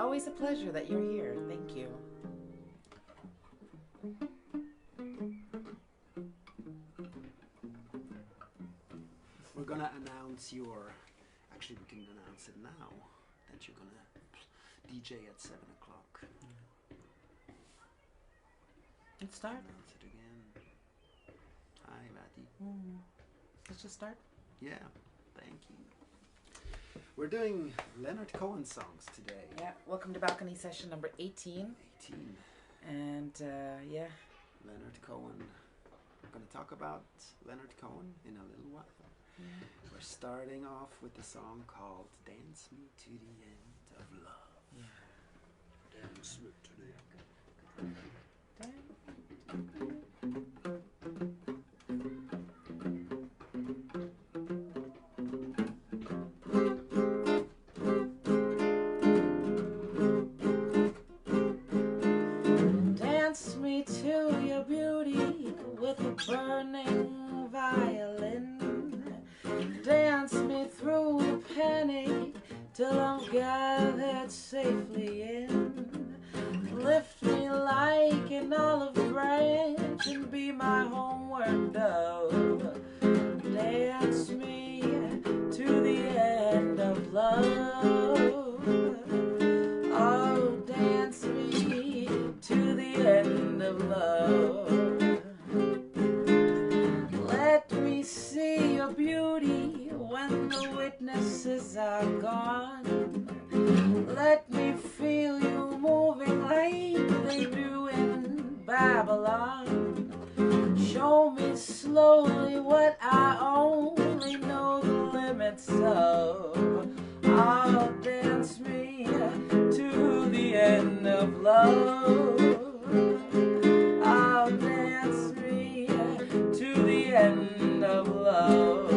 always a pleasure that you're here. Thank you. We're gonna announce your. Actually, we can announce it now that you're gonna DJ at 7 o'clock. Let's start. Announce it again. Hi, Matty. Let's just start. Yeah, thank you. We're doing Leonard Cohen songs today. Yeah, welcome to balcony session number 18. 18. And yeah. Leonard Cohen. We're going to talk about Leonard Cohen in a little while. Yeah. We're starting off with a song called Dance Me to the End of Love. Yeah. Dance me to the end. Dance me to your beauty with a burning violin. Dance me through the panic till I'm gathered safely in. Lift me like an olive branch and be my homeward dove. Dance me to the end of love. Oh, dance me to the end of love. Let me see your beauty when the witnesses are gone. Let me feel you moving like they do in Babylon. Show me slowly what I only know the limits of. I'll dance me to the end of love. I'll dance me to the end of love.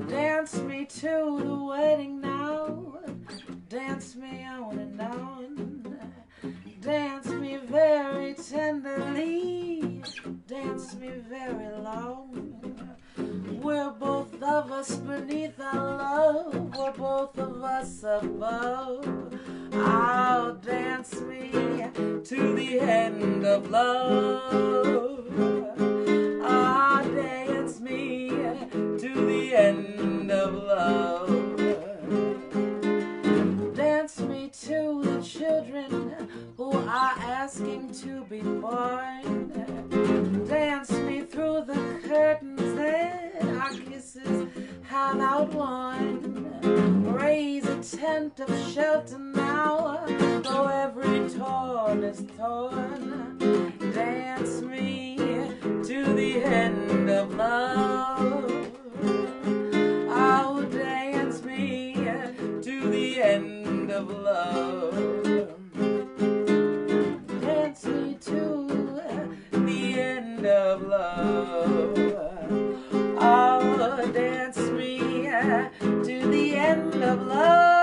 Dance me to the wedding now. Dance me on and on. Dance me very tenderly. Dance me very long. We're both of us beneath our love. We're both of us above. I'll dance me to the end of love. I'll dance me to the end of love. Dance me to the children who are asking to be born. Dance me through the curtains that our kisses have outworn. Raise a tent of shelter now, though every torn is torn. Dance me to the end of love. Oh, dance me to the end of love. Dance me to the end of love. Oh, dance me to the end of love.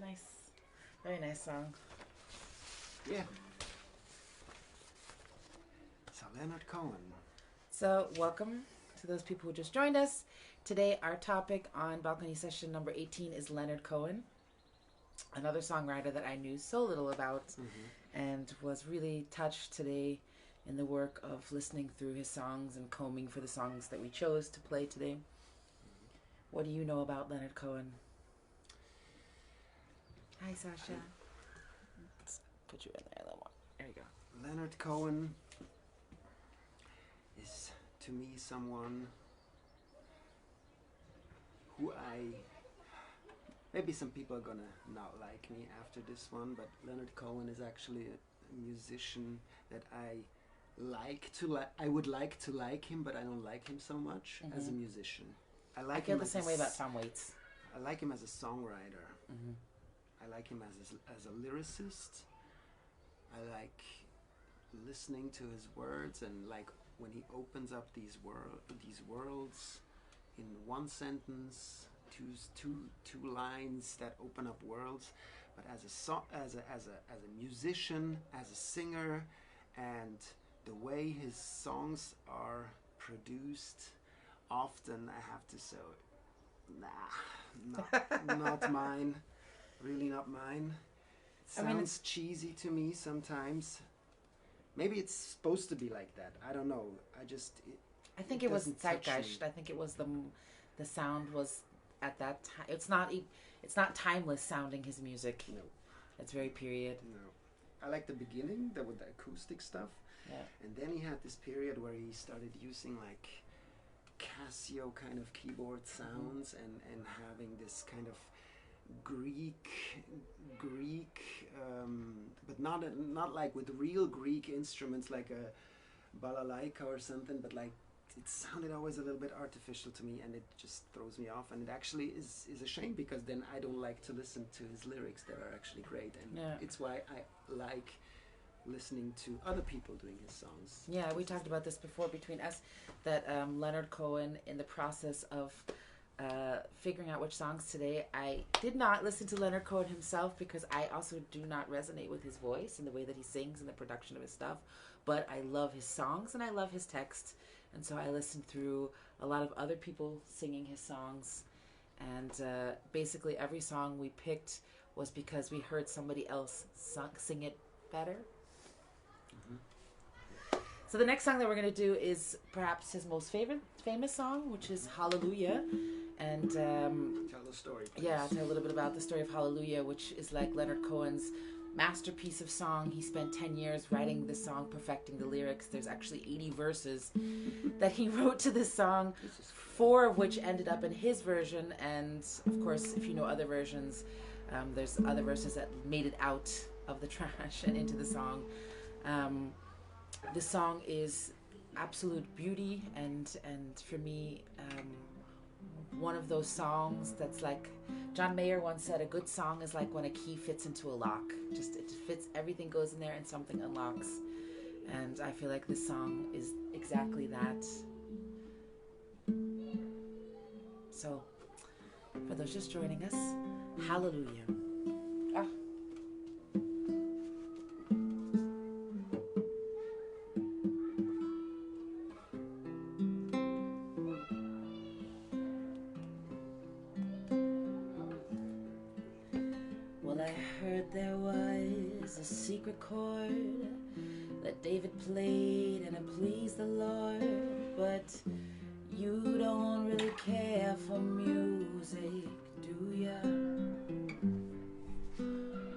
Nice. Very nice song. Yeah. So Leonard Cohen. So, welcome to those people who just joined us. Today, our topic on balcony session number 18 is Leonard Cohen, another songwriter that I knew so little about and was really touched today in the work of listening through his songs and combing for the songs that we chose to play today. What do you know about Leonard Cohen? Hi, Sasha. Let's put you in there a little more. There you go. Leonard Cohen is, to me, someone who maybe some people are gonna not like me after this one, but Leonard Cohen is actually a musician that I would like to like him, but I don't like him so much as a musician. I feel the same way about Tom Waits. I like him as a songwriter. I like him as a lyricist. I like listening to his words, and like when he opens up these worlds in one sentence, two lines that open up worlds. but as a musician, as a singer, and the way his songs are produced, often I have to say, not mine. Really not mine. It sounds cheesy to me sometimes. Maybe it's supposed to be like that. I don't know. I think it was zeitgeist. I think it was the sound was at that time. It's not timeless sounding, his music. No. It's very period. No. I like the beginning, with the acoustic stuff. Yeah. And then he had this period where he started using like Casio kind of keyboard sounds and having this kind of Greek, but not like with real Greek instruments like a balalaika or something, but like it sounded always a little bit artificial to me, and it just throws me off. And it actually is a shame, because then I don't like to listen to his lyrics that are actually great, and it's why I like listening to other people doing his songs. Yeah, we talked about this before between us, that Leonard Cohen, in the process of figuring out which songs today, I did not listen to Leonard Cohen himself, because I also do not resonate with his voice and the way that he sings and the production of his stuff, but I love his songs and I love his text, and so I listened through a lot of other people singing his songs, and basically every song we picked was because we heard somebody else sing it better. So the next song that we're going to do is perhaps his most famous song, which is Hallelujah. And tell the story, please. Yeah, I'll tell a little bit about the story of Hallelujah, which is like Leonard Cohen's masterpiece of song. He spent 10 years writing this song, perfecting the lyrics. There's actually 80 verses that he wrote to this song, 4 of which ended up in his version. And of course, if you know other versions, there's other verses that made it out of the trash and into the song. This song is absolute beauty, and for me, one of those songs that's like, John Mayer once said, a good song is like when a key fits into a lock. Just it fits, everything goes in there and something unlocks. And I feel like this song is exactly that. So, for those just joining us, Hallelujah. Chord that David played and it pleased the Lord, but you don't really care for music, do ya?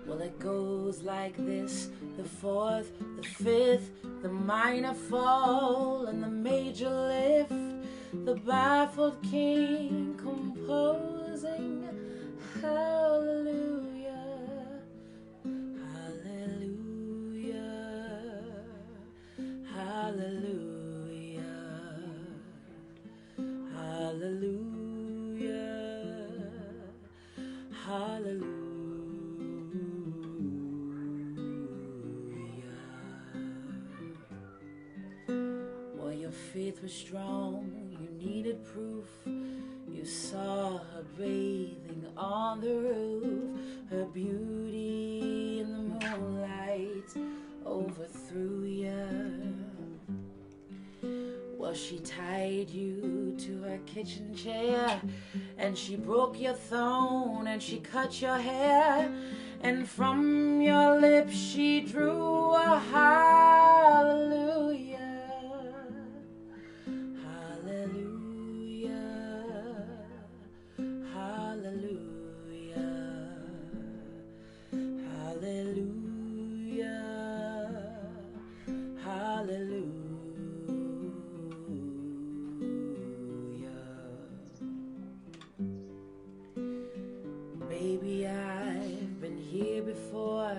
Well, it goes like this: the 4th, the 5th, the minor fall, and the major lift, the baffled king composing hallelujah. Hallelujah, hallelujah, hallelujah. Well, your faith was strong, you needed proof. You saw her bathing on the roof, her beauty in the moonlight overthrew you. Well, she tied you to her kitchen chair, and she broke your throne, and she cut your hair, and from your lips she drew a hallelujah. Hallelujah, hallelujah, hallelujah, hallelujah. Baby, I've been here before.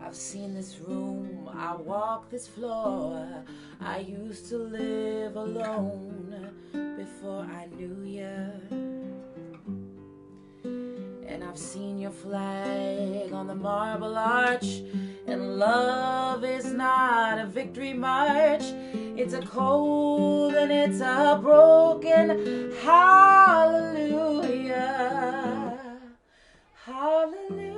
I've seen this room, I walk this floor. I used to live alone before I knew you. And I've seen your flag on the marble arch. And love is not a victory march. It's a cold and it's a broken hallelujah. Hallelujah.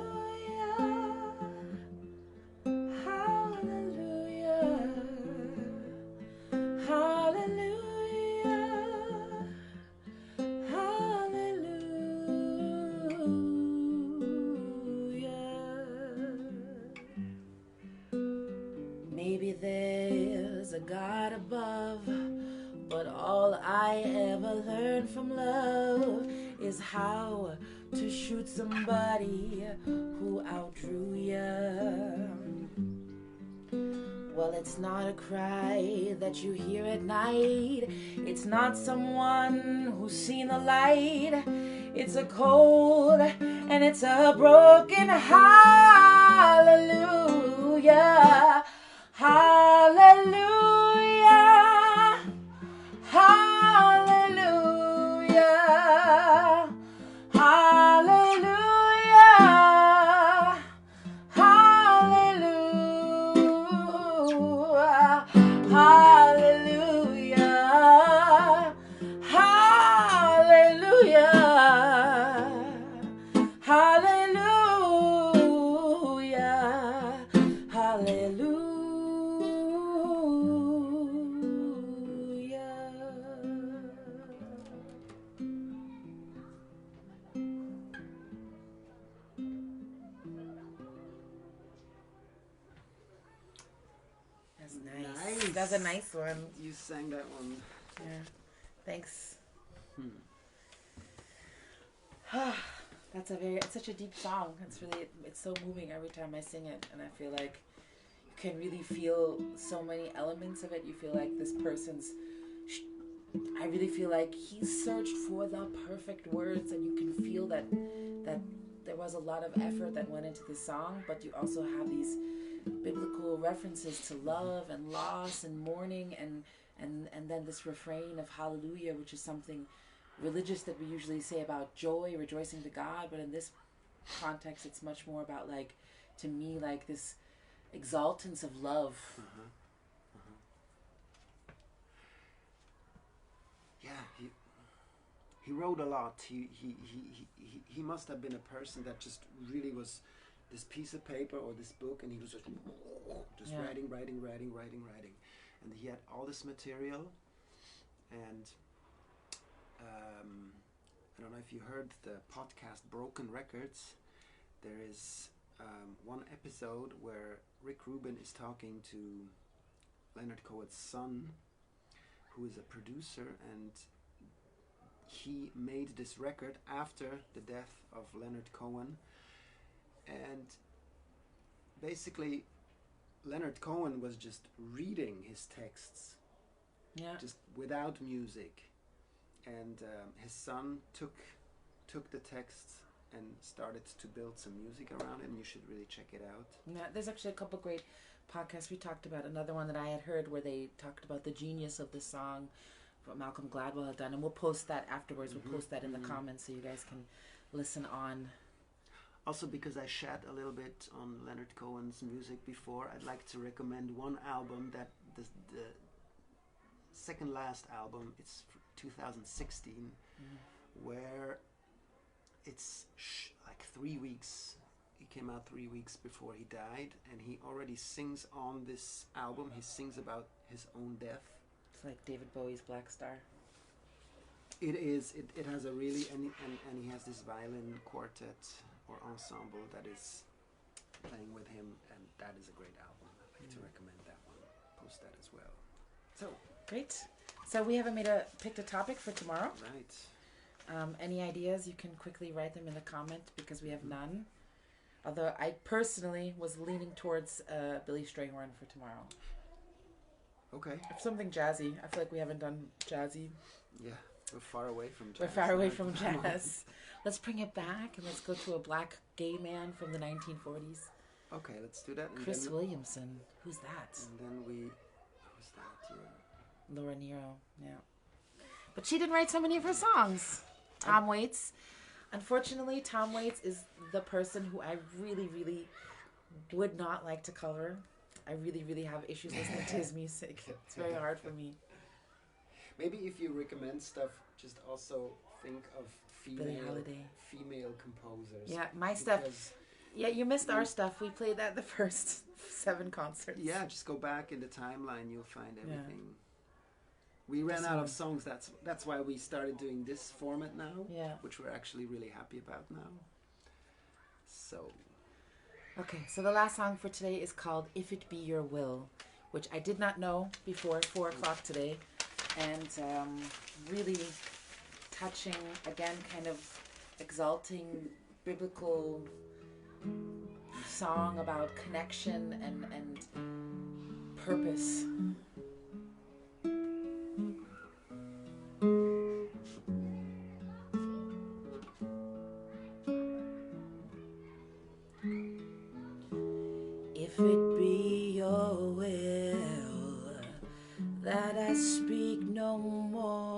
love is how to shoot somebody who outdrew ya. Well, it's not a cry that you hear at night. It's not someone who's seen the light. It's a cold and it's a broken hallelujah. Hallelujah. Hallelujah. Hallelujah. Hallelujah. Hallelujah. Hallelujah. Hallelujah. That's nice. That's a nice one. You sang that one. Yeah. Thanks. It's such a deep song. It's so moving every time I sing it, and I feel like you can really feel so many elements of it. You feel like this person's, I really feel like he searched for the perfect words, and you can feel that there was a lot of effort that went into this song, but you also have these biblical references to love and loss and mourning, and then this refrain of hallelujah, which is something religious that we usually say about joy, rejoicing to God, but in this context it's much more about, like, to me, like this exaltance of love. Yeah, he wrote a lot. He must have been a person that just really was this piece of paper or this book, and he was just writing, and he had all this material. And I don't know if you heard the podcast Broken Records. There is one episode where Rick Rubin is talking to Leonard Cohen's son, who is a producer, and he made this record after the death of Leonard Cohen. And basically Leonard Cohen was just reading his texts, just without music, and his son took the texts and started to build some music around it, and you should really check it out. Yeah, there's actually a couple great podcasts we talked about. Another one that I had heard where they talked about the genius of the song, what Malcolm Gladwell had done, and we'll post that afterwards. We'll post that in the comments so you guys can listen on. Also, because I shat a little bit on Leonard Cohen's music before, I'd like to recommend one album that the second last album, it's 2016, where it's like 3 weeks. It came out 3 weeks before he died, and he already sings on this album. He sings about his own death. It's like David Bowie's Black Star. It is. It has a really, and he has this violin quartet or ensemble that is playing with him, and that is a great album. I'd like to recommend that one. Post that as well. So great. So we haven't picked a topic for tomorrow. Right. Any ideas? You can quickly write them in the comment because we have none. Although I personally was leaning towards Billy Strayhorn for tomorrow. Okay. Something jazzy. I feel like we haven't done jazzy. Yeah, we're far away from jazz. We're far away from jazz. Let's bring it back and let's go to a black gay man from the 1940s. Okay, let's do that. And Chris Williamson. Who's that? And then who's that? Yeah. Laura Nero. Yeah. But she didn't write so many of her songs. Tom Waits. Unfortunately, Tom Waits is the person who I really, really would not like to cover. I really, really have issues listening to his music. It's very hard for me. Maybe if you recommend stuff, just also think of female composers. Yeah, my stuff. Yeah, you missed our stuff. We played that the first 7 concerts. Yeah, just go back in the timeline. You'll find everything. Yeah. We ran out of songs. That's why we started doing this format now. Yeah. Which we're actually really happy about now. So. Okay, so the last song for today is called "If It Be Your Will," which I did not know before 4 o'clock today, and really touching, again, kind of exalting biblical song about connection and purpose. If it be your will that I speak no more,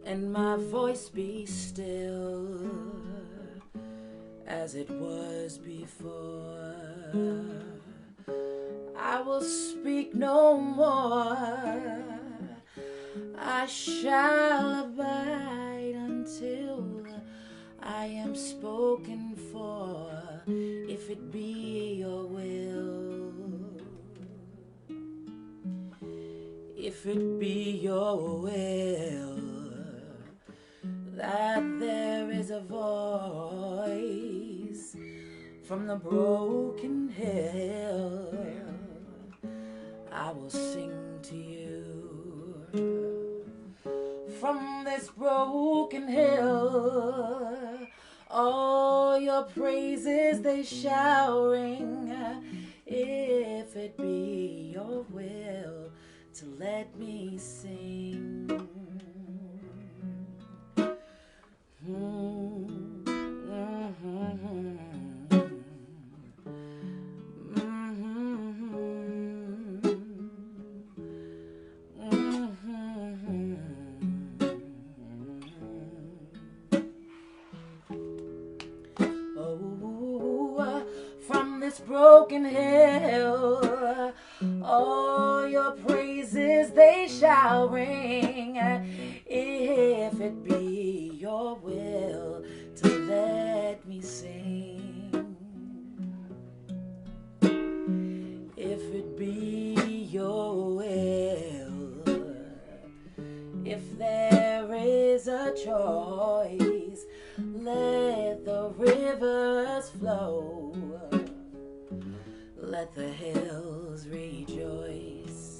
and my voice be still as it was before, I will speak no more. I shall abide until I am spoken for, if it be your will. If it be your will that there is a voice from the broken hill, I will sing to you. From this broken hill, all your praises they shall ring, if it be your will to let me sing. From this broken hill, all your praises they shall ring, if it be your will to let me sing. If it be your will, if there is a choice, let the rivers flow, let the hills rejoice.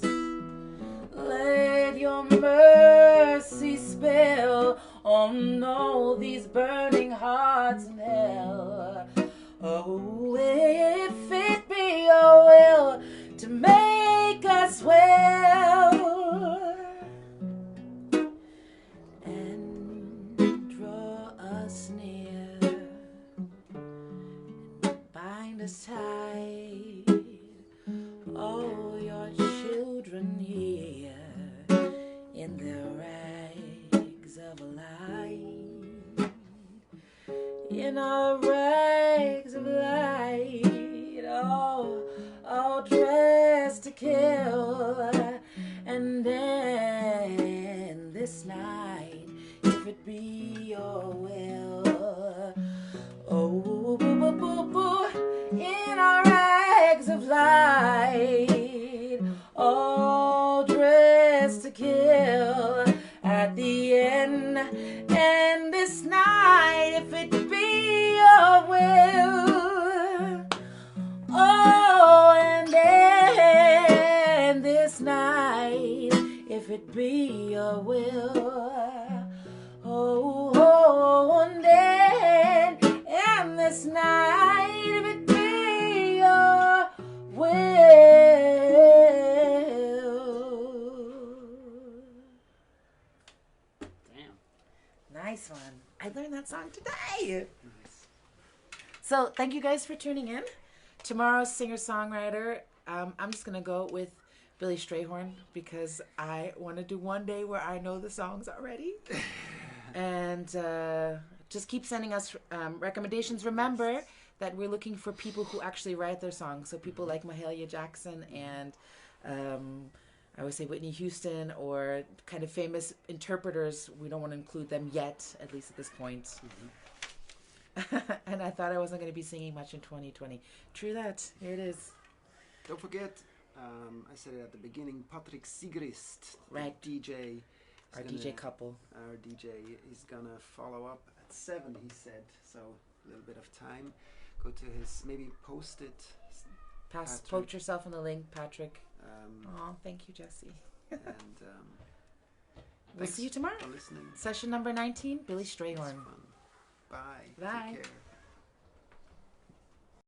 Let your mercy spill on all these burning hearts in hell. Oh, if it be your will to make us well and draw us near and bind us tight, all your children here in their rags of light, in our rags of light, all dressed to kill. And then this night, if it be your will, oh, in our rags of light, all dressed to kill at the end. And this night, if it be your will, oh, and then this night, if it be your will, oh, and then, and this night, if it be your will. Damn. Nice one. I learned that song today. Nice. So thank you guys for tuning in. Tomorrow's singer-songwriter, I'm just going to go with Billy Strayhorn because I want to do one day where I know the songs already. And just keep sending us recommendations. Remember that we're looking for people who actually write their songs. So people like Mahalia Jackson and I would say Whitney Houston, or kind of famous interpreters. We don't want to include them yet, at least at this point. Mm-hmm. And I thought I wasn't going to be singing much in 2020. True that. Here it is. Don't forget, I said it at the beginning, Patrick Sigrist, right? DJ. Our DJ couple. Our DJ is going to follow up at 7, he said. So a little bit of time. Go to his, maybe post it. Post yourself on the link, Patrick. Oh, thank you, Jesse. And We'll see you tomorrow. For listening. Session number 19, Billy Strayhorn. Bye. Bye. Take care.